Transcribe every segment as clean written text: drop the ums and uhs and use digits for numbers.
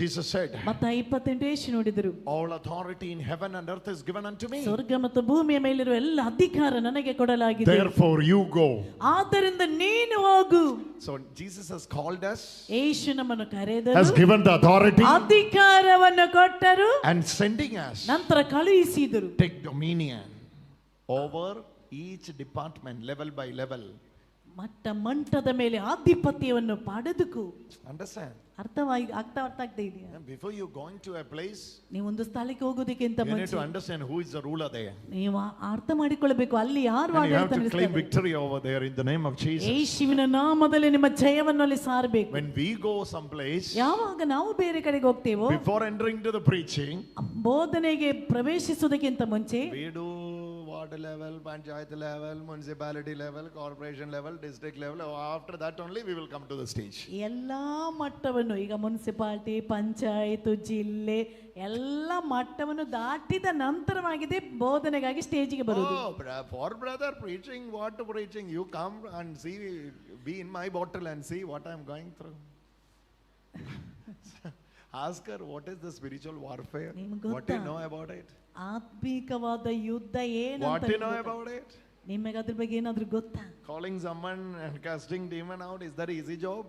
Jesus said, ಮತ್ತಾಯ 28 ಯೇಸು ನುಡಿದರು, all authority in heaven and earth is given unto me. ಸ್ವರ್ಗ ಮತ್ತು ಭೂಮಿಯ ಮೇಲಿರುವ ಎಲ್ಲ ಅಧಿಕಾರ ನನಗೆ ಕೊಡಲಾಗಿದೆ. Therefore you go. ಆದ್ದರಿಂದ ನೀನು ಹೋಗು. So Jesus has called us, ಯೇಸು ನಮ್ಮನ್ನು ಕರೆದರು, has given the authority, ಅಧಿಕಾರವನ್ನು ಕೊಟ್ಟರು, and sending us. ನಂತರ ಕಳುಹಿಸಿದರು. Take dominion over each department level by level. ಮಟ್ಟ ಮಂಟದ ಮೇಲೆ ಆಧಿಪತ್ಯವನ್ನು ಪಡೆದುಕು. Understand? ಅರ್ಥ ಆಗ್ತಾ ಇದೆಯಾ? Before you going to a place, ನೀವು ಒಂದು ಸ್ಥಳಕ್ಕೆ ಹೋಗೋದಕ್ಕಿಂತ you need ಮುಂಚೆ to understand who is the ruler there. ನೀವು ಅರ್ಥ ಮಾಡಿಕೊಳ್ಳಬೇಕು ಅಲ್ಲಿ ಯಾರು And you have ಆಡಳಿತ to claim ನಡೆಸ್ತಾರೆ. victory over there in the name of Jesus. ಯೇಸುವಿನ ನಾಮದಲ್ಲಿ ನಿಮ್ಮ ಜಯವನ್ನು ಅಲ್ಲಿ ಸಾರಬೇಕು. When we go someplace, ಯಾವಾಗ ನಾವು ಬೇರೆ ಕಡೆಗೆ ಹೋಗ್ತೇವೋ, before entering to the preaching, ಬೋಧನೆಗೆ ಪ್ರವೇಶಿಸುವುದಕ್ಕಿಂತ ಮುಂಚೆ we do ward level, panchayat level, municipality level, corporation level, district level. After that only we will come to the stage. ಎಲ್ಲಾ ಮಟ್ಟವನ್ನು, ಈಗ ಮುನ್ಸಿಪಾಲಿಟಿ, ಪಂಚಾಯತ್, ಜಿಲ್ಲೆ ಎಲ್ಲ ಮಟ್ಟವನ್ನು ದಾಟಿದ ನಂತರವಾಗಿದೆ ಬೋಧನೆಗಾಗಿ ಸ್ಟೇಜಿಗೆ ಬರುವುದು. For brother preaching, what preaching? You come and see, be in my bottle and see what I am going through. Ask her, what is the spiritual warfare? What do you know about it? ಆತ್ಮಿಕವಾದ ಯುದ್ಧ ಏನು What ಅಂತ do you know about it? ನಿಮಗೆ ಅದ್ರ ಬಗ್ಗೆ ಏನಾದ್ರೂ ಗೊತ್ತಾ? Calling someone and casting demon out, is that easy job?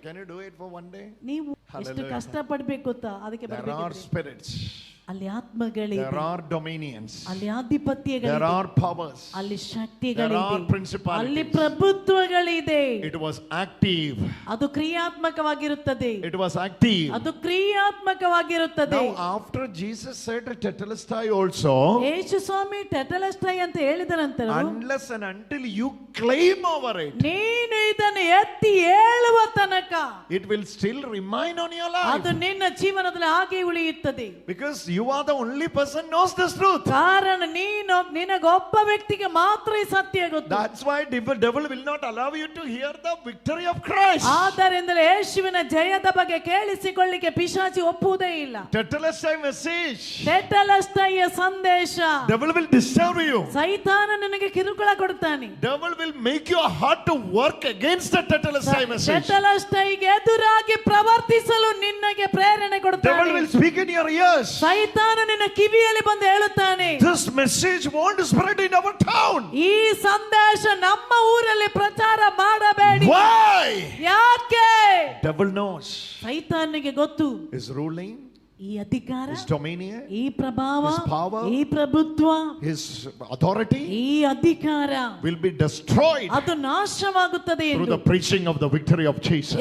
Can you do it for one day? ನೀವು ಎಷ್ಟು ಕಷ್ಟ ಪಡ್ಬೇಕು ಗೊತ್ತಾ? ಅದಕ್ಕೆ There are spirits, ಅಲ್ಲಿ ಆತ್ಮಗಳಿವೆ, there are dominions, ಅಲ್ಲಿ ಆಧಿಪತ್ಯಗಳಿವೆ, there are powers, ಅಲ್ಲಿ there ಶಕ್ತಿಗಳಿವೆ, are principalities. ಅಲ್ಲಿ ಪ್ರಭುತ್ವಗಳಿದೆ. It was active. ಅದು ಕ್ರಿಯಾತ್ಮಕವಾಗಿರುತ್ತದೆ. It was active. ಅದು ಕ್ರಿಯಾತ್ಮಕವಾಗಿರುತ್ತದೆ. Now after Jesus said tetelestai also, ಯೇಸು ಸ್ವಾಮಿ ಟೆಟಲಸ್ಟೈ ಅಂತ ಹೇಳಿದ ನಂತರ, unless and until you claim over it, ನೀನು ಇದನ್ನು ಎತ್ತಿ ಹೇಳುವ ತನಕ it will still remain on your ಅದು life, ನಿನ್ನ ಜೀವನದಲ್ಲಿ ಹಾಗೆ ಉಳಿಯುತ್ತದೆ. because you are the only person knows this truth. ಕಾರಣ ನೀನು, ನಿನಗೊಬ್ಬ ವ್ಯಕ್ತಿಗೆ ಮಾತ್ರ ಈ ಸತ್ಯ ಗೊತ್ತು. That's why devil will not allow you to hear the victory of Christ. ಆದ್ದರಿಂದಲೇ ಯೇಸುವಿನ ಜಯದ ಬಗ್ಗೆ ಕೇಳಿಸಿಕೊಳ್ಳಿಕ್ಕೆ ಪಿಶಾಚಿ ಒಪ್ಪುವುದೇ ಇಲ್ಲ. Tetelestai message, ಟೆಟಲಸ್ಟೈಯ ಸಂದೇಶ, devil will disturb you. ಸೈತಾನ ನಿನಗೆ ಕಿರುಕುಳ ಕೊಡ್ತಾನೆ. Devil will make your heart to work against the tetelestai message. ಟೆಟಲಸ್ಟೈಗೆ ಎದುರಾಗಿ ಪ್ರವರ್ತಿಸಲು ನಿನಗೆ ಪ್ರೇರಣೆ Devil ಕೊಡ್ತಾನೆ. will speak in your ears. ಸೈತಾನ ನಿನ್ನ ಕಿವಿಯಲ್ಲಿ ಬಂದು ಹೇಳುತ್ತಾನೆ, This message won't spread in our town. ಈ ಸಂದೇಶ ನಮ್ಮ ಊರಲ್ಲಿ ಪ್ರಚಾರ ಮಾಡಬೇಡಿ. Why? ಯಾಕೆ? Devil knows ಸೈತಾನಿಗೆ ಗೊತ್ತು, his ruling, ಈ ಅಧಿಕಾರ, his dominion, ಈ ಪ್ರಭಾವ, his power, ಈ ಪ್ರಭುತ್ವ, his authority ಈ ಅಧಿಕಾರ will be destroyed ಅದು ನಾಶವಾಗುತ್ತದೆ through ಎಂದು the preaching of the victory of Jesus.